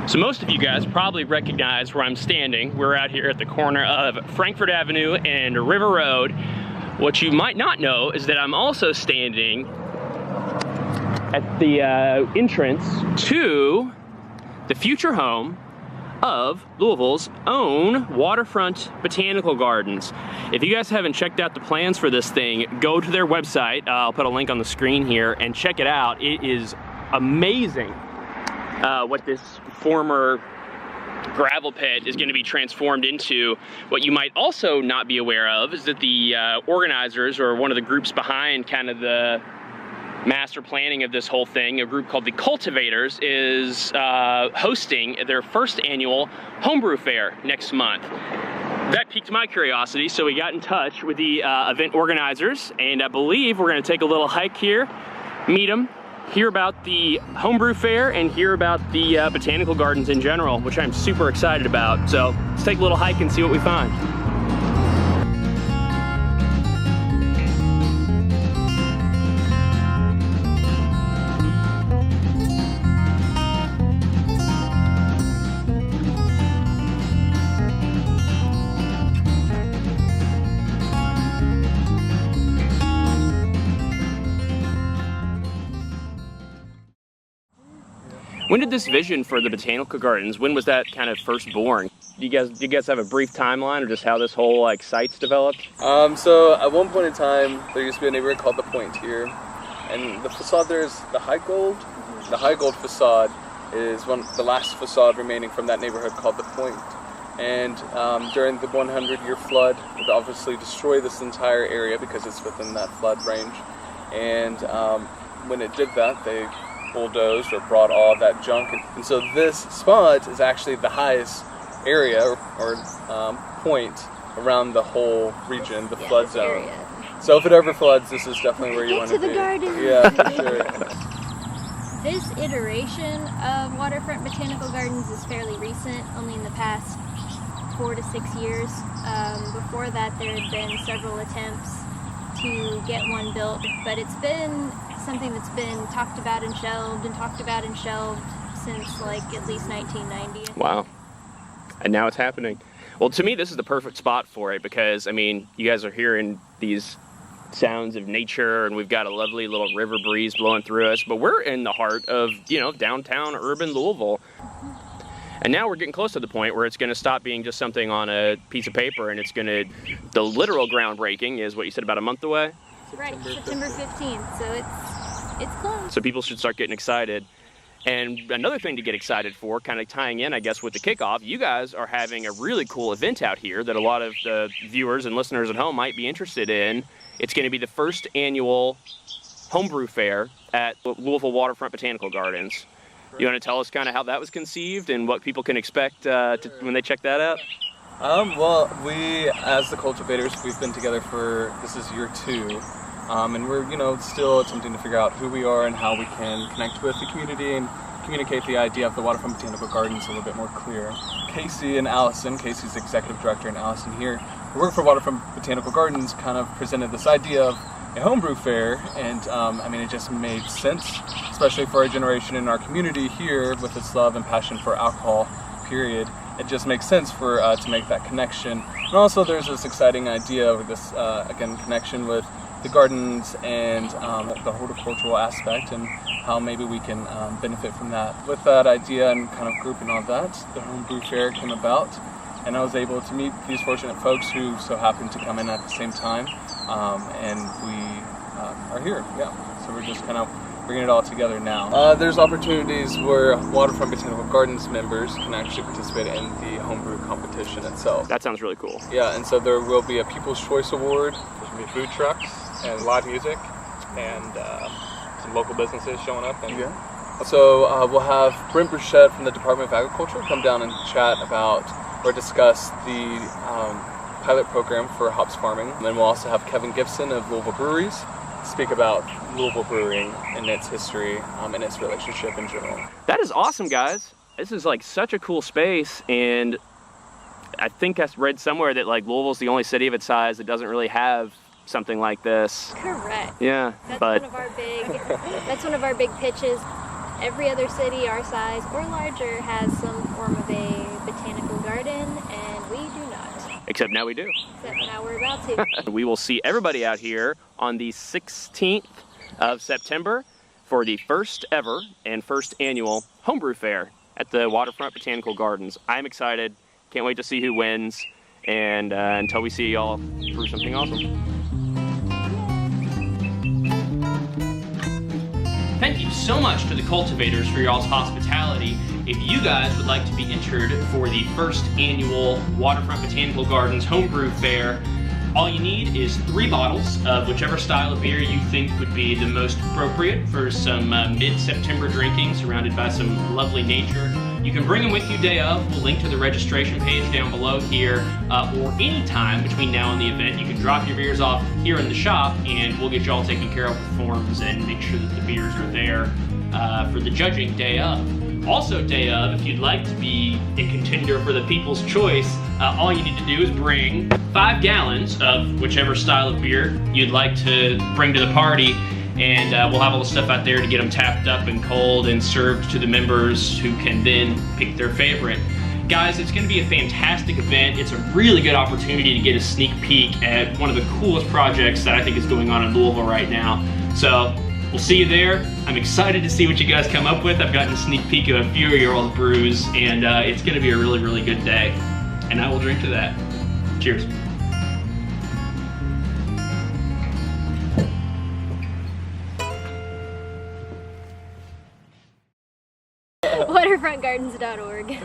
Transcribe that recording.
So most of you guys probably recognize where I'm standing. We're out here at the corner of Frankfort Avenue and River Road. What you might not know is that I'm also standing at the entrance to the future home of Louisville's own Waterfront Botanical Gardens. If you guys haven't checked out the plans for this thing, go to their website. I'll put a link on the screen here and check it out. It is amazing what this former gravel pit is going to be transformed into. What you might also not be aware of is that the organizers, or one of the groups behind kind of the master planning of this whole thing, a group called the Cultivators, is hosting their first annual Homebrew Fair next month. That piqued my curiosity, so we got in touch with the event organizers, and I believe we're going to take a little hike here, meet them, hear about the Homebrew Fair, and hear about the Botanical Gardens in general, which I'm super excited about. So let's take a little hike and see what we find. When did this vision for the Botanical Gardens, when was that kind of first born? Do you guys have a brief timeline of just how this whole site's developed? So at one point in time, there used to be a neighborhood called The Point here, and the facade there is the High Gold. The High Gold facade is the last facade remaining from that neighborhood called The Point. And during the 100-year flood, it obviously destroyed this entire area because it's within that flood range. And when it did that, they bulldozed or brought all of that junk, and so this spot is actually the highest area or point around the whole region, the flood zone. Area. So if it ever floods, this is definitely where you want to be. Get to the garden. Yeah, for sure. This iteration of Waterfront Botanical Gardens is fairly recent, only in the past 4 to 6 years. Before that, there had been several attempts to get one built, but it's been something that's been talked about and shelved since like at least 1990. Wow. And now it's happening. Well, to me, this is the perfect spot for it because, I mean, you guys are hearing these sounds of nature and we've got a lovely little river breeze blowing through us, but we're in the heart of, you know, downtown urban Louisville. And now we're getting close to the point where it's going to stop being just something on a piece of paper and it's going to, the literal groundbreaking is what you said, about a month away? Right, September 15th, so it's close. So people should start getting excited. And another thing to get excited for, kind of tying in, I guess, with the kickoff, you guys are having a really cool event out here that a lot of the viewers and listeners at home might be interested in. It's going to be the first annual Homebrew Fair at Louisville Waterfront Botanical Gardens. You want to tell us kind of how that was conceived and what people can expect when they check that out? Well, we, as the Cultivators, we've been together for, this is year 2. And we're, you know, still attempting to figure out who we are and how we can connect with the community and communicate the idea of the Waterfront Botanical Gardens a little bit more clear. Casey and Allison, Casey's the executive director, and Allison here, who work for Waterfront Botanical Gardens, kind of presented this idea of a homebrew fair, and I mean, it just made sense, especially for our generation and our community here with its love and passion for alcohol, period. It just makes sense for to make that connection. And also there's this exciting idea of this, again, connection with the gardens and the horticultural aspect and how maybe we can benefit from that. With that idea and kind of grouping all that, the Homebrew Fair came about, and I was able to meet these fortunate folks who so happened to come in at the same time, and we are here, yeah. So we're just kind of bringing it all together now. There's opportunities where Waterfront Botanical Gardens members can actually participate in the homebrew competition itself. That sounds really cool. Yeah, and so there will be a People's Choice Award. There's going to be food trucks and live music and some local businesses showing up. And yeah. So we'll have Brent Bruchette from the Department of Agriculture come down and chat about or discuss the pilot program for hops farming. And then we'll also have Kevin Gibson of Louisville Breweries speak about Louisville brewing and its history and its relationship in general. That is awesome, guys. This is like such a cool space, and I think I read somewhere that like Louisville's the only city of its size that doesn't really have something like this. Correct. Yeah, that's but one of our big pitches. every other city our size or larger has some form of a botanical garden, and we do not. Except now we do. Except now we're about to. We will see everybody out here on the 16th of September for the first ever and first annual Homebrew Fair at the Waterfront Botanical Gardens. I'm excited. Can't wait to see who wins. And until we see y'all brew something awesome. Thank you so much to the Cultivators for y'all's hospitality. If you guys would like to be entered for the first annual Waterfront Botanical Gardens Homebrew Fair, all you need is 3 bottles of whichever style of beer you think would be the most appropriate for some mid-September drinking surrounded by some lovely nature. You can bring them with you day of. We'll link to the registration page down below here, or any time between now and the event. You can drop your beers off here in the shop and we'll get you all taken care of with forms and make sure that the beers are there for the judging day of. Also day of, if you'd like to be a contender for the People's Choice, all you need to do is bring 5 gallons of whichever style of beer you'd like to bring to the party, and we'll have all the stuff out there to get them tapped up and cold and served to the members who can then pick their favorite. Guys, it's going to be a fantastic event. It's a really good opportunity to get a sneak peek at one of the coolest projects that I think is going on in Louisville right now. So we'll see you there. I'm excited to see what you guys come up with. I've gotten a sneak peek of a few of your old brews, and it's going to be a really, really good day. And I will drink to that. Cheers. Waterfrontgardens.org